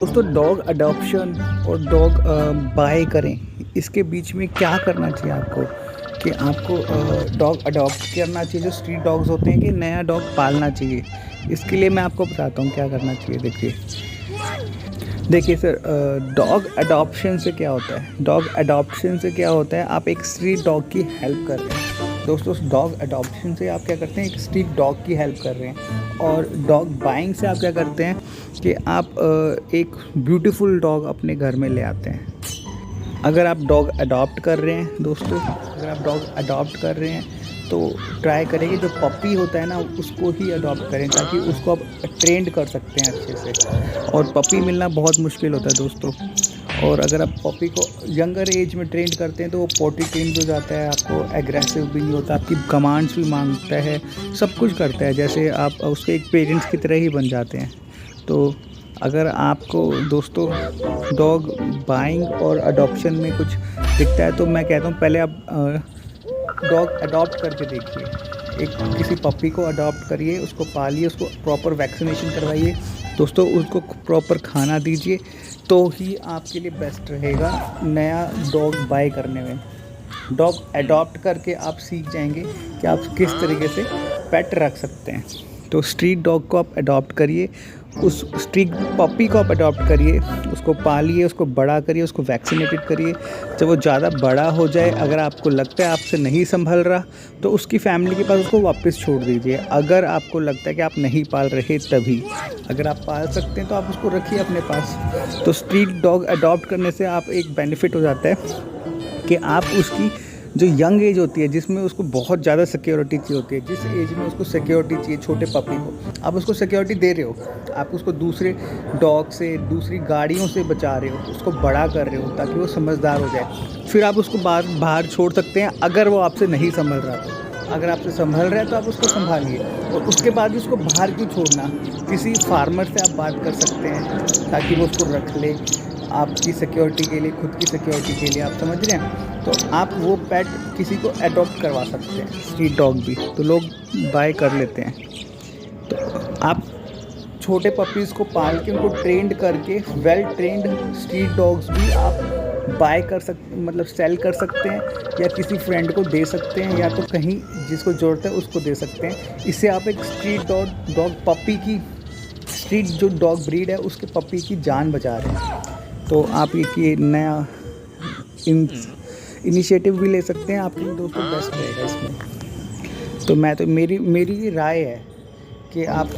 दोस्तों dog adoption और dog bye करें, इसके बीच में क्या करना चाहिए आपको कि आपको डॉग अडॉप्ट करना चाहिए जो स्ट्रीट डॉग्स होते हैं कि नया डॉग पालना चाहिए। इसके लिए मैं आपको बताता हूँ क्या करना चाहिए। देखिए सर, डॉग अडॉप्शन से क्या होता है, डॉग अडॉप्शन से क्या होता है, आप एक स्ट्रीट डॉग की हेल्प कर रहे हैं। दोस्तों डॉग अडॉप्शन से आप क्या करते हैं, एक स्ट्रीट डॉग की हेल्प कर रहे हैं। और डॉग बाइंग से आप क्या करते हैं कि आप एक ब्यूटीफुल डॉग अपने घर में ले आते हैं। अगर आप डॉग अडॉप्ट कर रहे हैं दोस्तों, अगर आप डॉग अडॉप्ट कर रहे हैं तो ट्राई करें कि जो पपी होता है ना उसको ही अडॉप्ट करें, ताकि उसको आप ट्रेंड कर सकते हैं अच्छे से। और पपी मिलना बहुत मुश्किल होता है दोस्तों। और अगर आप पपी को यंगर एज में ट्रेंड करते हैं तो वो पॉटी ट्रेंड हो जाता है, आपको एग्रेसिव भी नहीं होता, आपकी कमांड्स भी मांगता है, सब कुछ करता है, जैसे आप उसके एक पेरेंट्स की तरह ही बन जाते हैं। तो अगर आपको दोस्तों डॉग बाइंग और अडॉप्शन में कुछ दिखता है तो मैं कहता हूँ पहले आप डॉग अडॉप्ट करके देखिए। एक किसी पपी को अडॉप्ट करिए, उसको पालिए, उसको प्रॉपर वैक्सीनेशन करवाइए दोस्तों, उसको प्रॉपर खाना दीजिए, तो ही आपके लिए बेस्ट रहेगा नया डॉग बाय करने में। डॉग अडॉप्ट करके आप सीख जाएंगे कि आप किस तरीके से पेट रख सकते हैं। तो स्ट्रीट डॉग को आप अडॉप्ट करिए, उस स्ट्रीट पपी को आप अडॉप्ट करिए, उसको पालिए, उसको बड़ा करिए, उसको वैक्सीनेटेड करिए। जब वो ज़्यादा बड़ा हो जाए, अगर आपको लगता है आपसे नहीं संभल रहा तो उसकी फैमिली के पास उसको वापस छोड़ दीजिए। अगर आपको लगता है कि आप नहीं पाल रहे तभी, अगर आप पाल सकते हैं तो आप उसको रखिए अपने पास। तो स्ट्रीट डॉग अडॉप्ट करने से आप एक बेनिफिट हो जाता है कि आप उसकी जो यंग एज होती है जिसमें उसको बहुत ज़्यादा सिक्योरिटी चाहिए होती है, जिस एज में उसको सिक्योरिटी चाहिए छोटे पपी को, आप उसको सिक्योरिटी दे रहे हो, आप उसको दूसरे डॉग से, दूसरी गाड़ियों से बचा रहे हो, उसको बड़ा कर रहे हो ताकि वो समझदार हो जाए। फिर आप उसको बाहर छोड़ सकते हैं अगर वो आपसे नहीं संभल रहा तो। अगर आपसे संभल रहा है तो आप उसको संभालिए, और उसके बाद भी उसको बाहर क्यों छोड़ना, किसी फार्मर से आप बात कर सकते हैं ताकि वो उसको रख ले आपकी सिक्योरिटी के लिए, खुद की सिक्योरिटी के लिए, आप समझ रहे हैं। तो आप वो पेट किसी को अडॉप्ट करवा सकते हैं, स्ट्रीट डॉग भी तो लोग बाय कर लेते हैं। तो आप छोटे पपीज़ को पाल के उनको ट्रेंड करके वेल ट्रेंड स्ट्रीट डॉग्स भी आप बाय कर सकते, मतलब सेल कर सकते हैं, या किसी फ्रेंड को दे सकते हैं, या तो कहीं जिसको ज़रूरत है उसको दे सकते हैं। इससे आप एक स्ट्रीट डॉग पपी की, स्ट्रीट जो डॉग ब्रीड है उसके पपी की जान बचा रहे हैं। तो आप ये नया इनिशिएटिव भी ले सकते हैं, आपके लिए दोस्तों बेस्ट रहेगा इसमें। तो मेरी राय है कि आप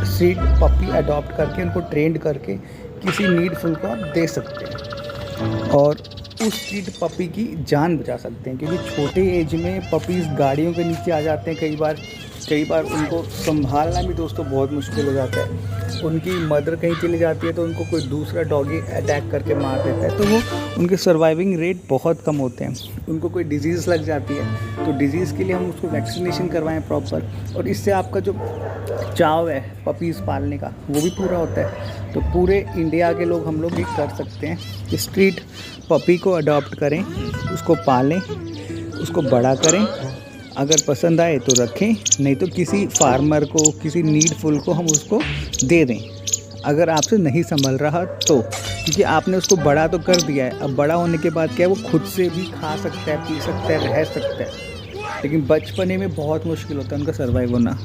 स्ट्रीट पपी अडॉप्ट करके उनको ट्रेंड करके किसी नीडफुल को आप दे सकते हैं और उस स्ट्रीट पपी की जान बचा सकते हैं। क्योंकि छोटे एज में पपीज़ गाड़ियों के नीचे आ जाते हैं, कई बार उनको संभालना भी दोस्तों बहुत मुश्किल हो जाता है। उनकी मदर कहीं चली जाती है तो उनको कोई दूसरा डॉगी अटैक करके मार देता है, तो वो उनके सर्वाइविंग रेट बहुत कम होते हैं। उनको कोई डिजीज़ लग जाती है तो डिजीज़ के लिए हम उसको वैक्सीनेशन करवाएं प्रॉपर, और इससे आपका जो चाव है पपीज़ पालने का वो भी पूरा होता है। तो पूरे इंडिया के लोग, हम लोग भी कर सकते हैं कि स्ट्रीट पपी को अडॉप्ट करें, उसको पालें, उसको बड़ा करें, अगर पसंद आए तो रखें, नहीं तो किसी फार्मर को, किसी नीडफुल को हम उसको दे दें अगर आपसे नहीं संभल रहा तो। क्योंकि आपने उसको बड़ा तो कर दिया है, अब बड़ा होने के बाद क्या है, वो खुद से भी खा सकता है, पी सकता है, रह सकता है, लेकिन बचपने में बहुत मुश्किल होता है उनका सर्वाइव होना।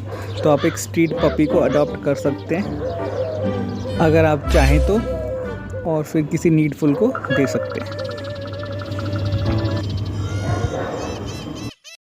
तो आप एक स्ट्रीट पपी को अडॉप्ट कर सकते हैं अगर आप चाहें तो, और फिर किसी नीडफुल को दे सकते हैं।